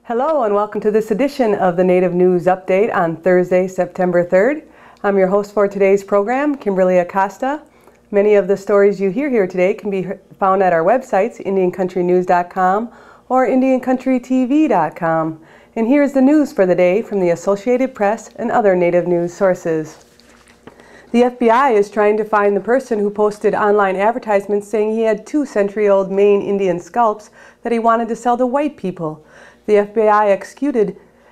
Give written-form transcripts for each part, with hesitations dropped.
Hello and welcome to this edition of the Native News Update on Thursday, September 3rd. I'm your host for today's program, Kimberly Acosta. Many of the stories you hear here today can be found at our websites, IndianCountryNews.com or IndianCountryTV.com. And here's the news for the day from the Associated Press and other Native news sources. The FBI is trying to find the person who posted online advertisements saying he had 2-century-old Maine Indian scalps that he wanted to sell to white people. The FBI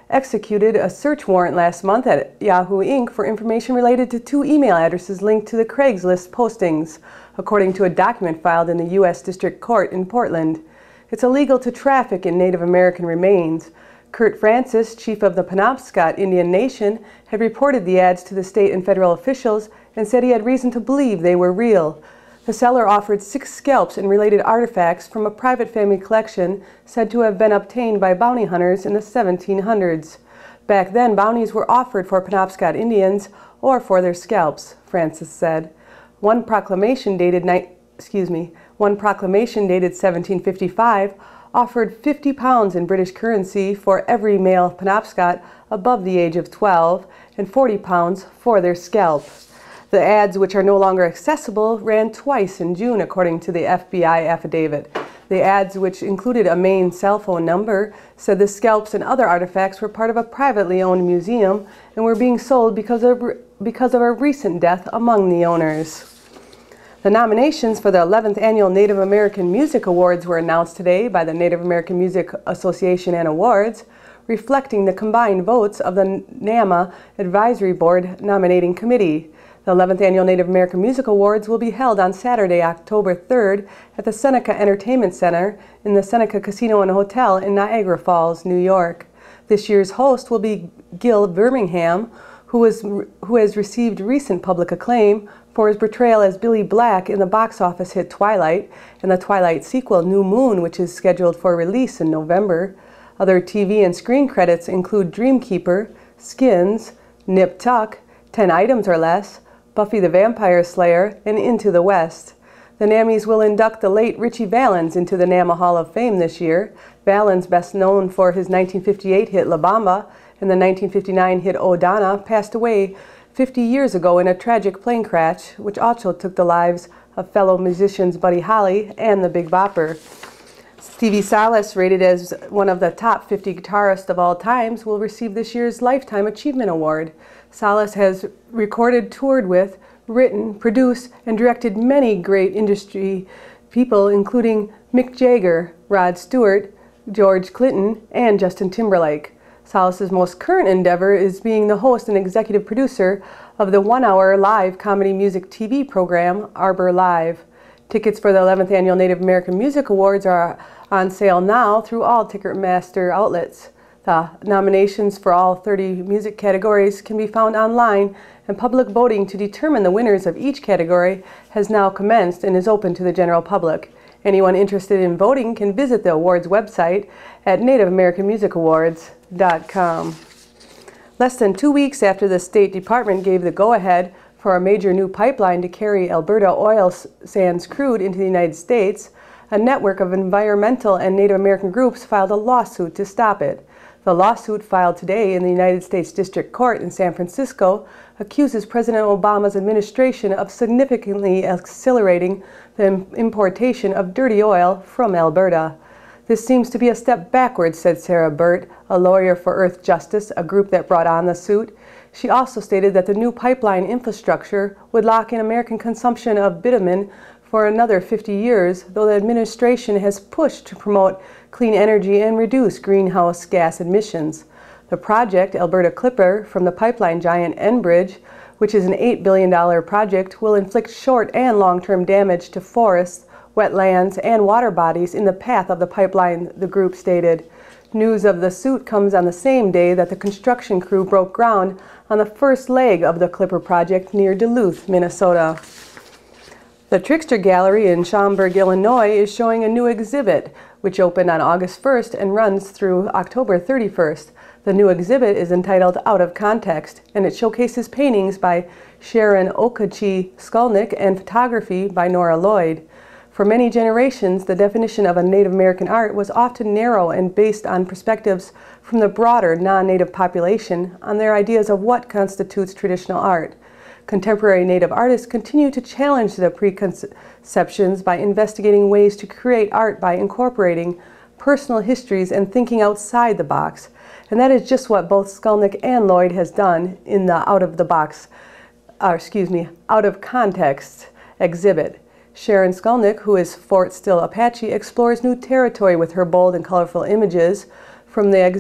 executed a search warrant last month at Yahoo Inc. for information related to 2 email addresses linked to the Craigslist postings, according to a document filed in the U.S. District Court in Portland. It's illegal to traffic in Native American remains. Kurt Francis, chief of the Penobscot Indian Nation, had reported the ads to the state and federal officials and said he had reason to believe they were real. The seller offered 6 scalps and related artifacts from a private family collection said to have been obtained by bounty hunters in the 1700s. Back then, bounties were offered for Penobscot Indians or for their scalps, Francis said. One proclamation dated 1755 offered 50 pounds in British currency for every male Penobscot above the age of 12 and 40 pounds for their scalp. The ads, which are no longer accessible, ran twice in June, according to the FBI affidavit. The ads, which included a Maine cell phone number, said the scalps and other artifacts were part of a privately owned museum and were being sold because of a recent death among the owners. The nominations for the 11th Annual Native American Music Awards were announced today by the Native American Music Association and Awards, reflecting the combined votes of the NAMA Advisory Board Nominating Committee. The 11th Annual Native American Music Awards will be held on Saturday, October 3rd at the Seneca Entertainment Center in the Seneca Casino and Hotel in Niagara Falls, New York. This year's host will be Gil Birmingham, who has received recent public acclaim for his portrayal as Billy Black in the box office hit Twilight and the Twilight sequel New Moon, which is scheduled for release in November. Other TV and screen credits include Dreamkeeper, Skins, Nip Tuck, 10 Items or Less, Buffy the Vampire Slayer, and Into the West. The NAMMys will induct the late Ritchie Valens into the NAMA Hall of Fame this year. Valens, best known for his 1958 hit La Bamba and the 1959 hit Oh Donna, passed away 50 years ago in a tragic plane crash, which also took the lives of fellow musicians Buddy Holly and the Big Bopper. Stevie Salas, rated as one of the top 50 guitarists of all times, will receive this year's Lifetime Achievement Award. Salas has recorded, toured with, written, produced, and directed many great industry people, including Mick Jagger, Rod Stewart, George Clinton, and Justin Timberlake. Salas's most current endeavor is being the host and executive producer of the 1-hour live comedy music TV program, Arbor Live. Tickets for the 11th Annual Native American Music Awards are on sale now through all Ticketmaster outlets. The nominations for all 30 music categories can be found online, and public voting to determine the winners of each category has now commenced and is open to the general public. Anyone interested in voting can visit the awards website at nativeamericanmusicawards.com. Less than 2 weeks after the State Department gave the go-ahead for a major new pipeline to carry Alberta oil sands crude into the United States, a network of environmental and Native American groups filed a lawsuit to stop it. The lawsuit, filed today in the United States District Court in San Francisco, accuses President Obama's administration of significantly accelerating the importation of dirty oil from Alberta. This seems to be a step backwards, said Sarah Burt, a lawyer for Earth Justice, a group that brought on the suit. She also stated that the new pipeline infrastructure would lock in American consumption of bitumen for another 50 years, though the administration has pushed to promote clean energy and reduce greenhouse gas emissions. The project, Alberta Clipper, from the pipeline giant Enbridge, which is an $8 billion project, will inflict short and long-term damage to forests, wetlands, and water bodies in the path of the pipeline, the group stated. News of the suit comes on the same day that the construction crew broke ground on the first leg of the Clipper project near Duluth, Minnesota. The Trickster Gallery in Schaumburg, Illinois is showing a new exhibit, which opened on August 1st and runs through October 31st. The new exhibit is entitled Out of Context, and it showcases paintings by Sharon Okachi Skulnick and photography by Nora Lloyd. For many generations, the definition of a Native American art was often narrow and based on perspectives from the broader non-Native population on their ideas of what constitutes traditional art. Contemporary Native artists continue to challenge the preconceptions by investigating ways to create art by incorporating personal histories and thinking outside the box. And that is just what both Skulnick and Lloyd has done in the out of context exhibit. Sharon Skulnick, who is Fort Still Apache, explores new territory with her bold and colorful images. For this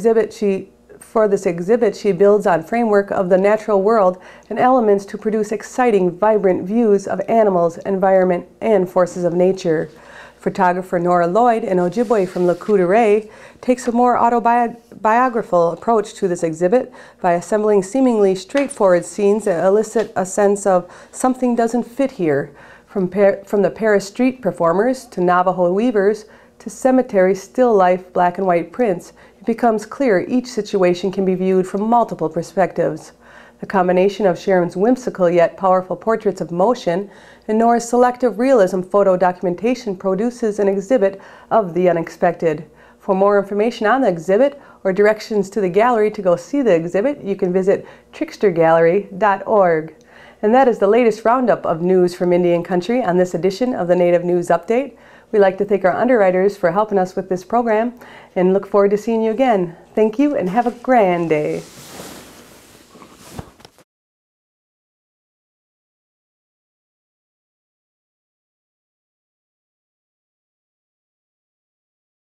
exhibit, she builds on framework of the natural world and elements to produce exciting, vibrant views of animals, environment, and forces of nature. Photographer Nora Lloyd, an Ojibwe from Le Coudray, takes a more autobiographical approach to this exhibit by assembling seemingly straightforward scenes that elicit a sense of something doesn't fit here. From the Paris street performers to Navajo weavers to cemetery still life black and white prints, it becomes clear each situation can be viewed from multiple perspectives. The combination of Sharon's whimsical yet powerful portraits of motion and Nora's selective realism photo documentation produces an exhibit of the unexpected. For more information on the exhibit or directions to the gallery to go see the exhibit, you can visit trickstergallery.org. And that is the latest roundup of news from Indian Country on this edition of the Native News Update. We'd like to thank our underwriters for helping us with this program and look forward to seeing you again. Thank you and have a grand day.